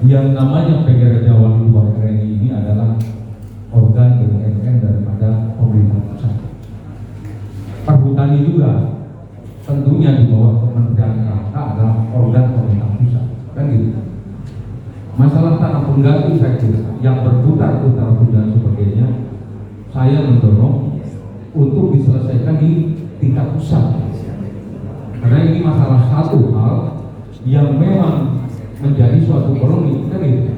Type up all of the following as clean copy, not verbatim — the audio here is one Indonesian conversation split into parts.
yang namanya PGRI Jawa RI ini adalah organ BUMN daripada pemerintah pusat. Perhutani juga tentunya di bawah Kementerian KK adalah organ pemerintah pusat, kan gitu. Masalah tanah pengganti saya kira yang berputar-putar dan sebagainya, saya mendorong untuk diselesaikan di tingkat pusat. Karena ini masalah satu hal yang memang menjadi suatu koloni, kan gitu.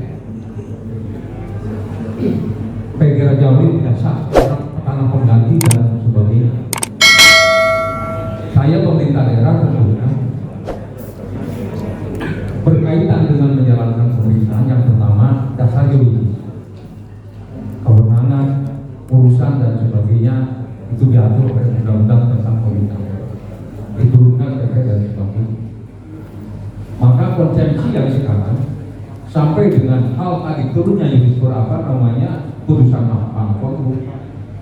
PGRI Jawa tidak sah, tanah pengganti dan sebagainya. Saya pemerintah daerah tentunya berkaitan dengan menjalankan pemerintahan yang pertama dasar yuridis, kewenangan, urusan dan sebagainya itu diatur oleh undang-undang tentang pemerintahan, diturunkan PP dan sebagainya. Maka konsepsi yang sekarang sampai dengan hal tadi turunnya yuridis putusan mahkamah konstitusi,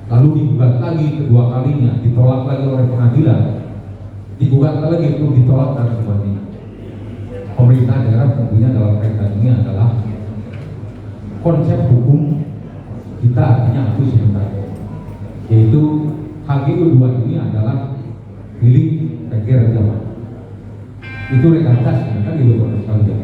lalu digugat lagi kedua kalinya, ditolak lagi oleh pengadilan, digugat lagi itu ditolak dan sebagainya. Pemerintah daerah tentunya dalam kaitan ini adalah konsep hukum kita artinya aku sementara, yaitu HGU 2 ini adalah milik PGRI Jawa. Itu legalitas kan di luar sekalian.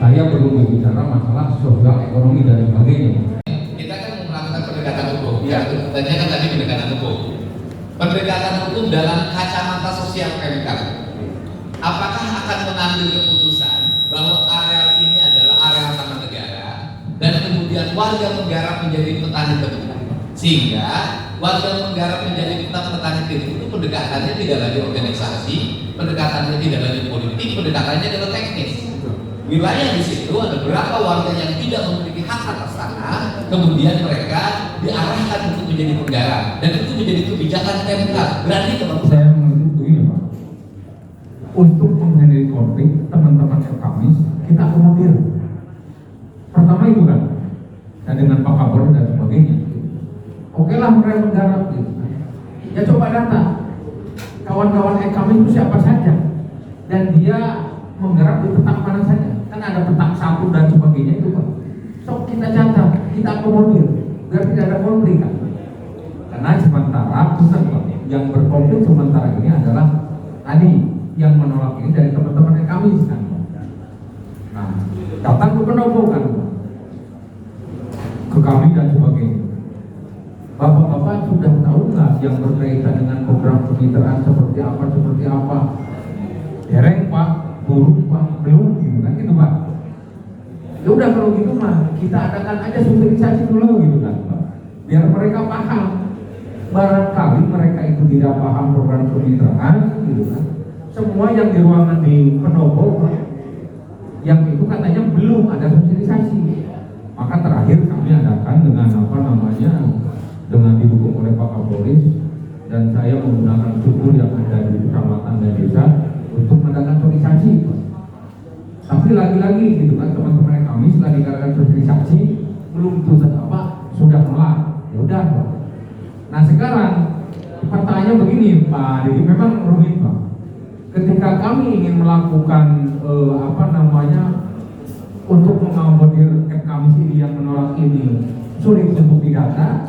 Saya belum berbicara masalah sosial, ekonomi dan sebagainya. Kita kan melakukan pendekatan hukum. Ya, tanya kan tadi pendekatan hukum. Pendekatan hukum dalam kacamata sosial PMK. Apakah akan mengambil keputusan bahwa areal ini adalah areal tanah negara dan kemudian warga menggarap menjadi petani tebu, sehingga warga menggarap menjadi petani tebu itu pendekatannya tidak lagi organisasi, pendekatannya tidak lagi politik, pendekatannya adalah teknis. Wilayah di situ ada beberapa warga yang tidak memiliki hak atas tanah, kemudian mereka diarahkan untuk menjadi penggarap dan itu menjadi kebijakan PMK. Berarti kalau saya menurut ini Pak, untuk menghindari konflik teman-teman Kamis kita akomodir. Pertama itu kan, dan dengan Pak Kapolri dan sebagainya. Oke lah mereka menggarap gitu. Ya coba data kawan-kawan Kamis itu siapa saja dan dia menggarap di petak mana saja. Kan ada petak satu dan sebagainya itu Pak. So kita catat, kita akomodir biar tidak ada konflik kan. Karena sementara pusat yang berkonflik sementara ini adalah tadi yang menolak ini dari teman-teman Kamis kan. Nah, datang ke Pendopo kan, ke kami dan sebagainya. Bapak-bapak sudah tahu nggak yang berkaitan dengan program kemitraan seperti apa? Dereng Pak, buruk Pak, belum gitu kan gitu Pak. Ya udah kalau gitu mah kita adakan aja sosialisasi dulu gitu kan Pak. Biar mereka paham. Barangkali mereka itu tidak paham program kemitraan gitu kan. Semua yang di ruangan di Pendopo yang itu katanya belum ada sosialisasi. Maka terakhir kami adakan dengan dengan didukung oleh Pak Kapolri dan saya menggunakan struktur yang ada di kecamatan dan desa untuk mengadakan sosialisasi. Tapi lagi-lagi gitu kan teman-teman kami setelah dikatakan sosialisasi belum tuntas sudah menolak. Ya udah Pak. Nah sekarang pertanyaannya begini Pak, jadi memang rumit Pak. Ketika kami ingin melakukan untuk mengakomodir Kamis ini yang menolak ini sulit untuk didata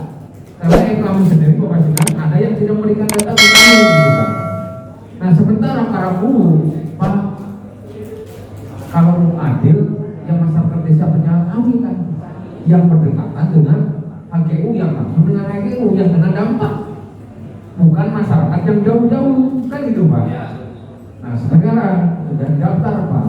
karena kami sendiri memastikan ada yang tidak memberikan data ke kami gitu kan. Nah sementara para buruh Pak, kalau mau adil yang masyarakat desa penyangga kami kan yang berdekatan dengan HGU yang langsung dengan HGU yang kena dampak, bukan masyarakat yang jauh-jauh kan gitu Pak. Nah sekarang sudah daftar Pak.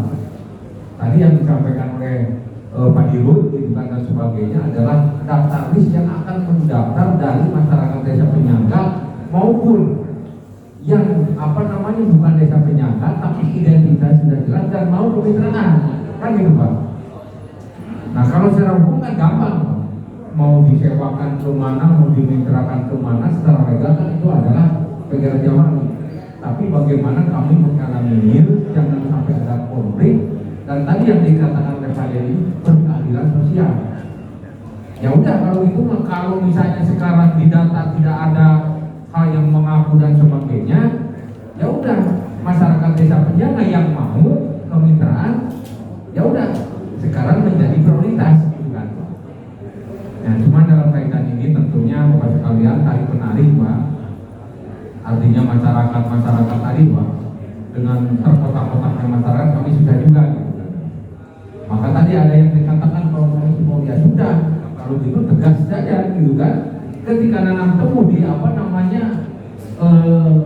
Tadi yang disampaikan oleh Pak Dirut dan sebagainya adalah daftar list yang akan mendaftar dari masyarakat desa penyangga maupun yang bukan desa penyangga tapi identitas sudah jelas dan mau kemitraan kan gitu Pak. Nah kalau secara hukum kan gampang Pak. Mau disewakan ke mana, mau dimitrakan ke mana secara legal kan itu adalah PGRI Jawa. Tapi bagaimana kami mengalami jangan sampai ada konflik dan tadi yang dikatakan oleh Pak Dedi berkeadilan sosial. Ya udah kalau itu kalau misalnya sekarang di data tidak ada hal yang mengaku dan sebagainya, ya udah masyarakat desa penyangga yang mau kemitraan, ya udah sekarang sekalian, tarik menarik Pak. Artinya masyarakat tadi Pak, dengan terkotak-kotaknya masyarakat kami sudah juga gitu kan. Maka tadi ada yang dikatakan kalau mau ya sudah, kalau gitu tegas saja gitu kan. Ketika nanam temu di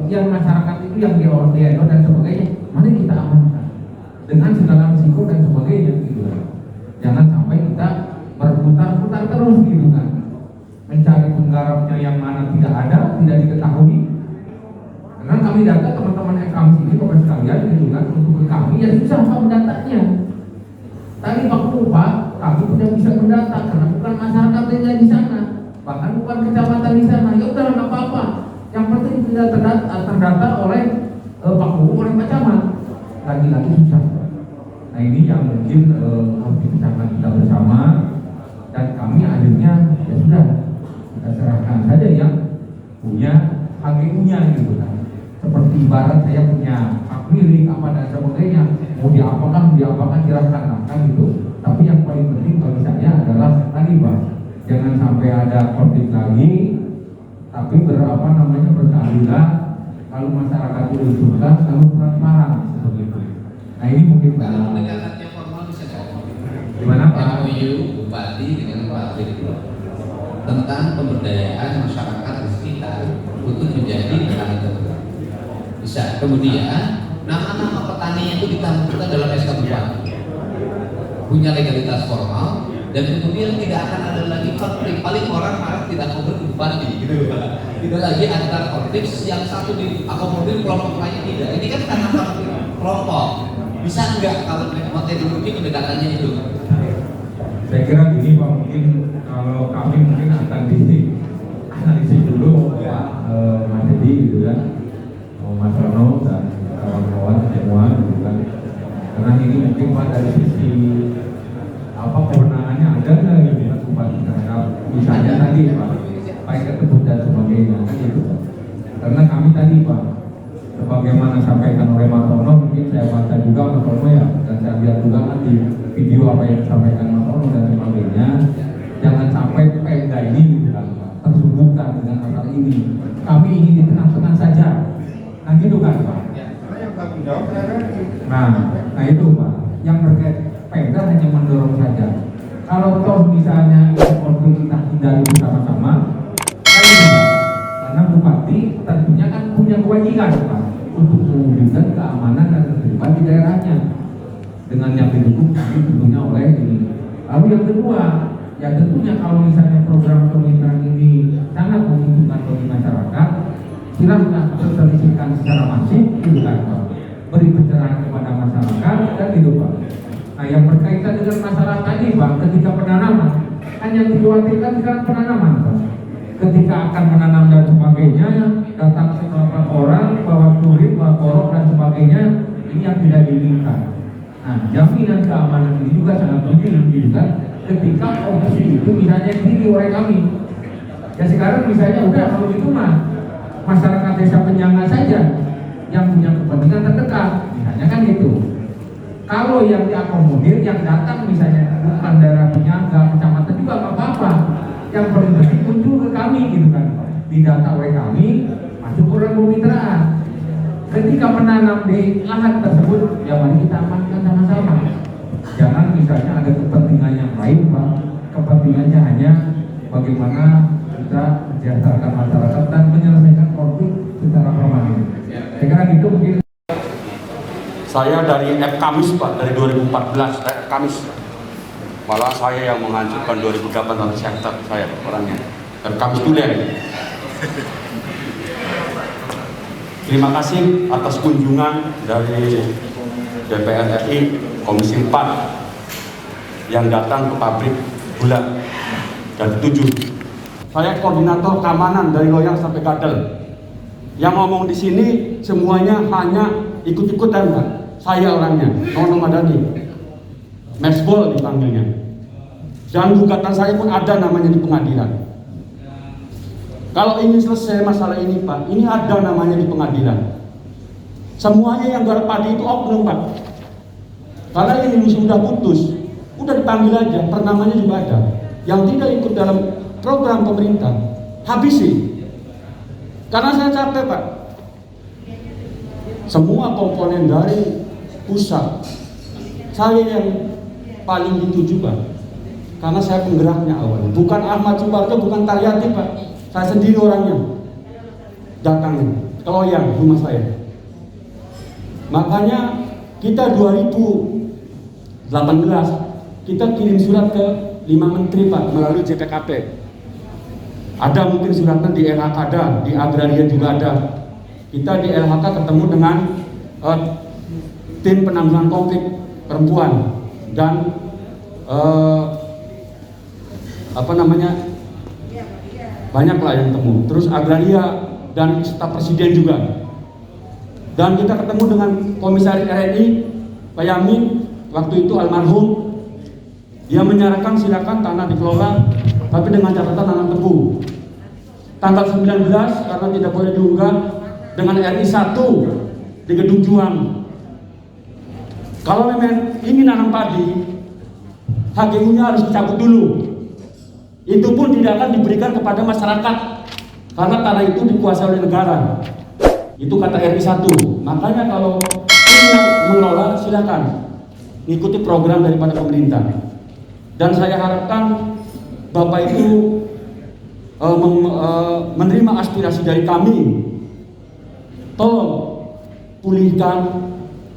yang masyarakat itu yang di dan sebagainya, mari kita amankan dengan segala risiko dan sebagainya gitu kan. Jangan sampai kita berputar-putar terus gitu kan, mencari penggarapnya yang mana tidak ada, tidak diketahui. Karena kami data teman-teman ekam sini Bapak sekalian gitu kan, untuk ke kami ya susah Pak mendatanya. Tadi Pak Bupati kami tidak bisa mendata karena bukan masyarakat yang di sana, bahkan bukan kecamatan di sana. Ya udah nggak apa-apa, yang penting tidak terdata oleh Pak Bupati, oleh Pak Camat. Lagi-lagi susah. Nah ini yang mungkin harus dipecahkan kita bersama, dan kami akhirnya ya sudah kita serahkan saja yang punya HGU-nya gitu kan. Seperti ibarat saya punya hak milik apa dan sebagainya, mau diapakan silahkan kan gitu. Tapi yang paling penting bagi saya adalah tadi Pak, jangan sampai ada konflik lagi, tapi berkeadilan. Kalau masyarakat itu diusulkan, lalu transparan seperti itu. Nah ini mungkin Kalau pendekatannya formal bisa gimana Pak? MOU Bupati dengan Pak tentang pemberdayaan masyarakat di sekitar untuk menjadi petani tebu. Bisa. Kemudian nama-nama petani itu ditampilkan dalam SK Bupati, punya legalitas formal, dan kemudian tidak akan ada lagi konflik. Paling orang marah tidak mau berbupati gitu. Tidak lagi antar konflik, yang satu diakomodir kelompok lain tidak. Ini kan karena konflik kelompok. Bisa enggak kalau teknologi pendekatannya itu? Saya kira gini Pak, mungkin kalau kami mungkin akan analisis dulu Pak Mas Dedi gitu kan, Mas Rono dan kawan-kawan semua gitu kan. Karena ini mungkin Pak dari sisi kewenangannya ada nggak gitu kan Bupati terhadap misalnya tadi Pak, baik ketebut dan sebagainya kan gitu Pak. Karena kami tadi Pak, sebagaimana sampaikan oleh Mas Rono, mungkin saya baca juga Mas Rono ya, dan saya lihat juga nanti video apa yang disampaikan Mas Rono dan sebagainya. Jangan sampai Pemda ini gitu kan Pak, tersubukkan dengan hal ini. Kami ingin di tengah-tengah saja, nah gitu kan Pak. Nah itu Pak, yang terkait Pemda hanya mendorong saja. Kalau toh misalnya konflik kita hindari bersama-sama, kan gitu Pak. Karena Bupati tentunya kan punya kewajiban Pak untuk mewujudkan keamanan dan ketertiban di daerahnya dengan yang didukung tentunya oleh ini. Lalu yang kedua, ya tentunya kalau misalnya program pemerintahan ini sangat menguntungkan bagi masyarakat, silahkan sosialisasikan secara masif, gitu kan Pak. Beri pencerahan kepada masyarakat dan gitu Pak. Nah yang berkaitan dengan masalah tadi Pak, ketika penanaman, kan yang dikhawatirkan sekarang penanaman Pak. Ketika akan menanam dan sebagainya, datang beberapa orang bawa kulit, bawa korok dan sebagainya, ini yang tidak diinginkan. Nah, jaminan keamanan ini juga sangat penting gitu kan. Ketika opsi itu misalnya dipilih oleh kami, ya sekarang misalnya udah kalau gitu mah masyarakat desa penyangga saja yang punya kepentingan terdekat, misalnya kan gitu. Kalau yang diakomodir, yang datang misalnya bukan daerah penyangga, kecamatan juga nggak apa-apa. Yang paling penting muncul ke kami gitu kan, didata oleh kami, masuk program kemitraan. Ketika menanam di lahan tersebut, ya mari kita amankan sama-sama. Jangan misalnya ada kepentingan yang lain Pak, kepentingannya hanya bagaimana kita mensejahterakan masyarakat dan menyelesaikan konflik secara permanen. Saya kira gitu mungkin. Saya dari Kamis Pak, dari 2014 Kamis. Malah saya yang menghancurkan 2008 sektor saya orangnya. Dan Kamis Tulen. Terima kasih atas kunjungan dari DPR RI Komisi 4 yang datang ke pabrik gula dan 7. Saya koordinator keamanan dari Loyang sampai Gadel. Yang ngomong di sini semuanya hanya ikut-ikutan Pak. Saya orangnya, Nono Madani. Mesbol dipanggilnya. Dan gugatan saya pun ada namanya di pengadilan. Kalau ingin selesai masalah ini Pak, ini ada namanya di pengadilan. Semuanya yang garap padi itu oknum Pak. Karena ini sudah putus, udah dipanggil aja, pernamanya juga ada. Yang tidak ikut dalam program pemerintah, habisi. Karena saya capek, Pak. Semua komponen dari pusat saya yang paling dituju, Pak. Karena saya penggeraknya awalnya. Bukan Ahmad Suparto, bukan Taryati, Pak. Saya sendiri orangnya. Datangin, keloyang rumah saya. Makanya kita 2018 kita kirim surat ke 5 menteri, Pak, melalui JPKP. Ada mungkin suratnya di LHK, ada di Agraria juga ada. Kita di LHK ketemu dengan tim penanggulangan konflik perempuan dan banyak lah yang ketemu. Terus Agraria dan staf presiden juga. Dan kita ketemu dengan Komisaris RRI Pak Yamin, waktu itu almarhum. Dia menyarankan silakan tanah dikelola, tapi dengan catatan nanam tebu. Tanggal 19 karena tidak boleh diunggah dengan RI 1 di Gedung Juang. Kalau memang ingin nanam padi, HGU-nya harus dicabut dulu. Itu pun tidak akan diberikan kepada masyarakat karena tanah itu dikuasai oleh negara. Itu kata RI 1. Makanya kalau ingin mengelola, silakan ikuti program daripada pemerintah. Dan saya harapkan Bapak itu menerima aspirasi dari kami. Tolong pulihkan,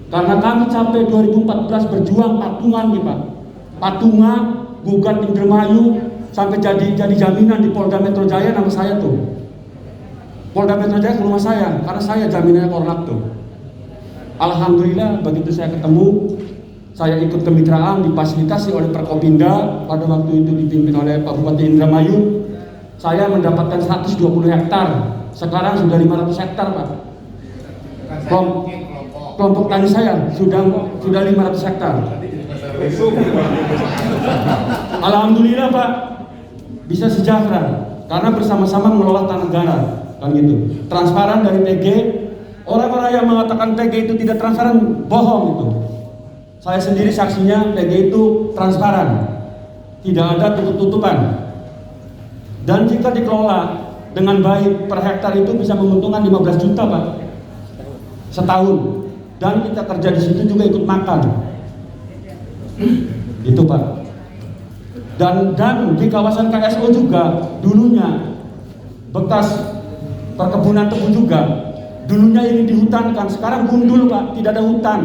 karena kami sampai 2014 berjuang patungan nih, Pak. Patungan, gugat Indramayu sampai jadi jaminan di Polda Metro Jaya. Nama saya tuh Polda Metro Jaya ke rumah saya, karena saya jaminannya Korlap tuh. Alhamdulillah begitu saya ketemu, saya ikut kemitraan difasilitasi oleh Perkopinda pada waktu itu dipimpin oleh Pak Bupati Indramayu. Saya mendapatkan 120 hektar, sekarang sudah 500 hektar, Pak. Kelompok tani saya sudah 500 hektar. Alhamdulillah, Pak, bisa sejahtera karena bersama-sama mengelola tanah negara, kan gitu. Transparan dari PG. Orang-orang yang mengatakan PG itu tidak transparan, bohong itu. Saya sendiri saksinya, PG itu transparan, tidak ada tutup-tutupan. Dan jika dikelola dengan baik, per hektar itu bisa menguntungkan 15 juta, Pak, setahun. Dan kita kerja di situ juga ikut makan. Itu, Pak. Dan di kawasan KSO juga dulunya bekas perkebunan tebu juga. Dulunya ini dihutankan, sekarang gundul, Pak, tidak ada hutan.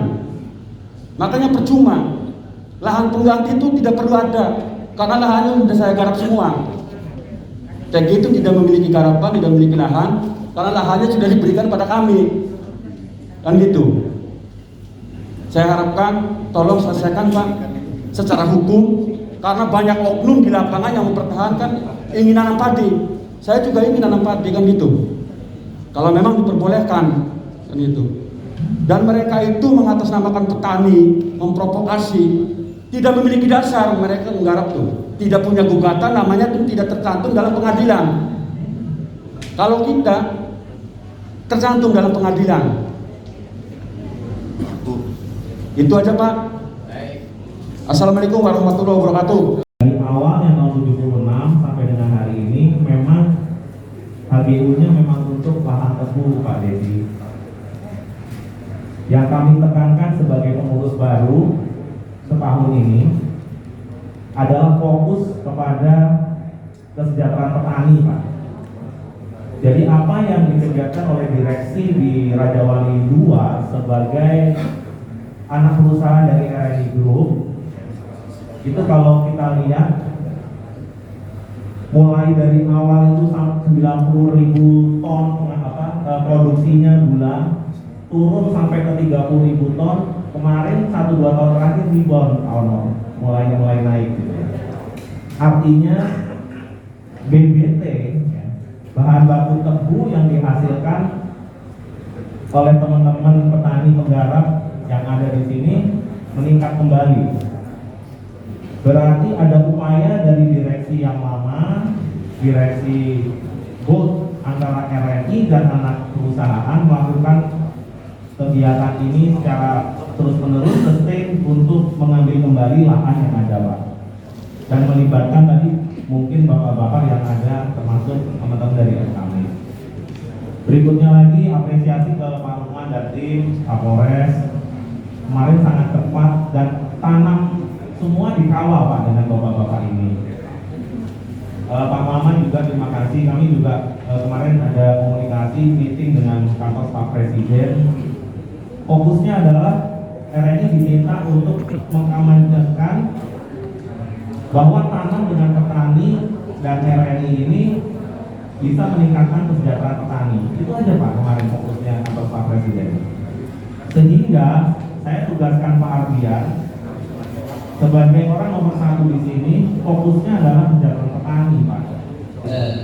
Makanya percuma. Lahan pengganti itu tidak perlu ada, karena lahannya sudah saya garap semua. Kayak gitu tidak memiliki garapan, tidak memiliki lahan, karena lahannya sudah diberikan pada kami. Kan gitu. Saya harapkan tolong selesaikan, Pak, secara hukum, karena banyak oknum di lapangan yang mempertahankan ingin nanam padi. Saya juga ingin nanam padi, kan gitu. Kalau memang diperbolehkan, kan gitu. Dan mereka itu mengatasnamakan petani, memprovokasi, tidak memiliki dasar. Mereka menggarap tuh, tidak punya gugatan, namanya tuh tidak tercantum dalam pengadilan. Kalau kita tercantum dalam pengadilan. Itu aja, Pak. Assalamualaikum warahmatullahi wabarakatuh. Dari awal yang tahun 76 sampai dengan hari ini memang HGU-nya memang untuk lahan tebu, Pak Dedi. Yang kami tekankan sebagai pengurus baru setahun ini adalah fokus kepada kesejahteraan petani, Pak. Jadi apa yang dikerjakan oleh direksi di Raja Wali 2 sebagai anak perusahaan dari RRI Group, itu kalau kita lihat mulai dari awal itu 90.000 ton produksinya gula, turun sampai ke 30.000 ton. Kemarin 1-2 tahun terakhir rebound, mulai naik gitu. Artinya BBT, bahan baku tebu yang dihasilkan oleh teman-teman petani penggarap yang ada di sini meningkat kembali. Berarti ada upaya dari direksi yang lama, direksi both antara RRI dan anak perusahaan melakukan kegiatan ini secara terus-menerus sustain untuk mengambil kembali lahan yang ada, Pak. Dan melibatkan tadi mungkin bapak-bapak yang ada termasuk teman-teman dari FKM. Berikutnya lagi apresiasi ke Pak Lukman dan tim Kapolres, kemarin sangat tepat dan tanam semua dikawal Pak dengan bapak-bapak ini. Pak Maman juga terima kasih, kami juga kemarin ada komunikasi meeting dengan kantor Pak Presiden. Fokusnya adalah RNI diminta untuk mengamankan bahwa tanam dengan petani dan RNI ini bisa meningkatkan kesejahteraan petani. Itu aja Pak kemarin fokusnya kantor Pak Presiden. Sehingga saya tugaskan Pak Ardian sebagai orang nomor 1 di sini, fokusnya adalah kesejahteraan petani Pak.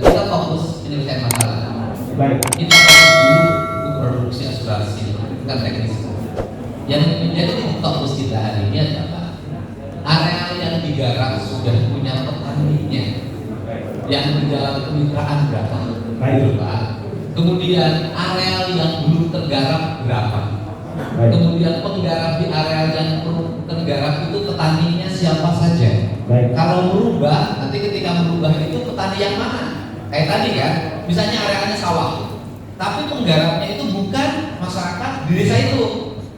Kita fokus penyelesaian masalah. Baik. Kita fokus dulu untuk produksi asuransi, bukan teknis. Yang menjadi fokus kita hari ini adalah area yang digarap sudah punya petaninya, yang di dalam kemitraan berapa? Baik. Kemudian area yang belum tergarap berapa? Baik. Kemudian penggarap di area yang perlu tergarap itu petaninya siapa saja? Baik. Kalau merubah, nanti ketika merubah itu petani yang mana? Kayak tadi kan, misalnya areanya sawah, tapi penggarapnya itu bukan masyarakat di desa itu,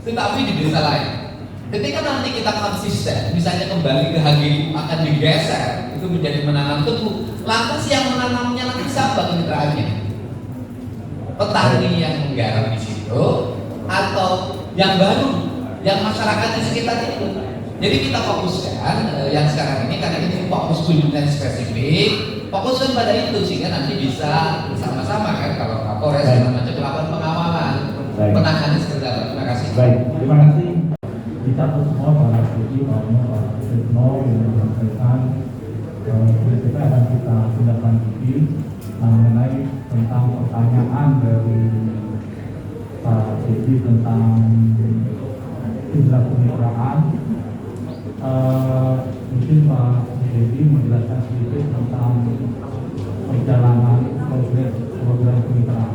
tetapi di desa lain. Ketika nanti kita konsisten, misalnya kembali ke HGU akan digeser, itu menjadi menanam tebu. Lantas yang menanamnya nanti siapa kemitraannya? Petani yang menggarap di situ, atau yang baru, yang masyarakat di sekitar itu. Jadi kita fokuskan yang sekarang ini, karena ini fokus kunjungan spesifik, fokuskan pada itu sehingga nanti bisa bersama-sama kan kalau Kapolres dan macam melakukan pengawalan, penanganan seperti apa. Terima kasih. Baik, terima kasih. Dicatat semua para studi maupun para Sutno yang menyampaikan prinsipnya akan kita tindak lanjuti mengenai tentang pertanyaan dari Pak Dedi tentang jumlah kemitraan. Mungkin Pak Dedi menjelaskan sedikit tentang perjalanan program kemitraan.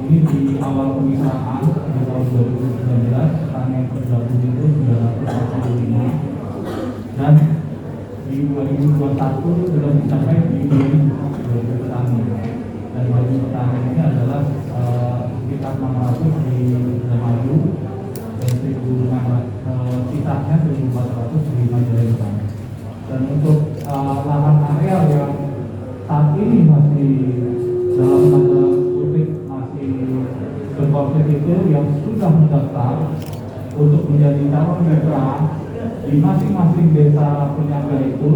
Ini di awal kemitraan di tahun 2019 petani yang tergabung itu 945 dan di 2021 sudah mencapai di 2000 petani, dan bagi petani ini adalah sekitar 600 di Indramayu dan 1.500 sisanya 1.400 di Majalengka. Dan untuk lahan areal yang saat ini masih dalam tanda kutip masih berkonflik itu yang sudah mendaftar untuk menjadi calon mitra di masing-masing desa penyangga itu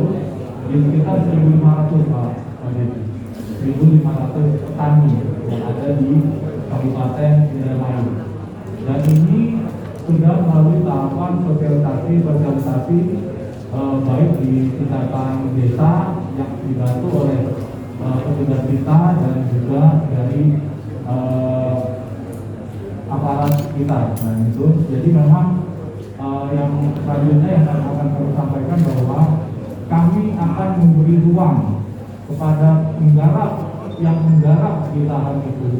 di sekitar 1.500 Pak Dedi, 1.500 petani yang ada di Kabupaten Indramayu. Dan ini sudah melalui tahapan sosialisasi baik di tingkatan desa yang dibantu oleh petugas kita dan juga dari aparat kita. Nah itu, jadi memang yang selanjutnya yang akan kami sampaikan bahwa kami akan memberi ruang kepada penggarap yang menggarap di lahan itu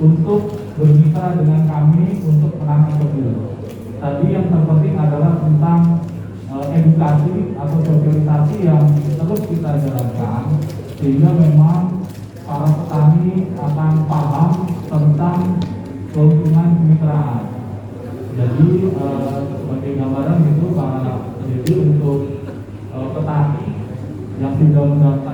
untuk bermitra dengan kami untuk menanam tebu. Tadi yang terpenting adalah tentang edukasi atau sosialisasi yang terus kita jalankan sehingga memang para petani akan paham tentang keuntungan kemitraan. Jadi sebagai gambaran itu Pak Dedi untuk petani yang sudah mendaftar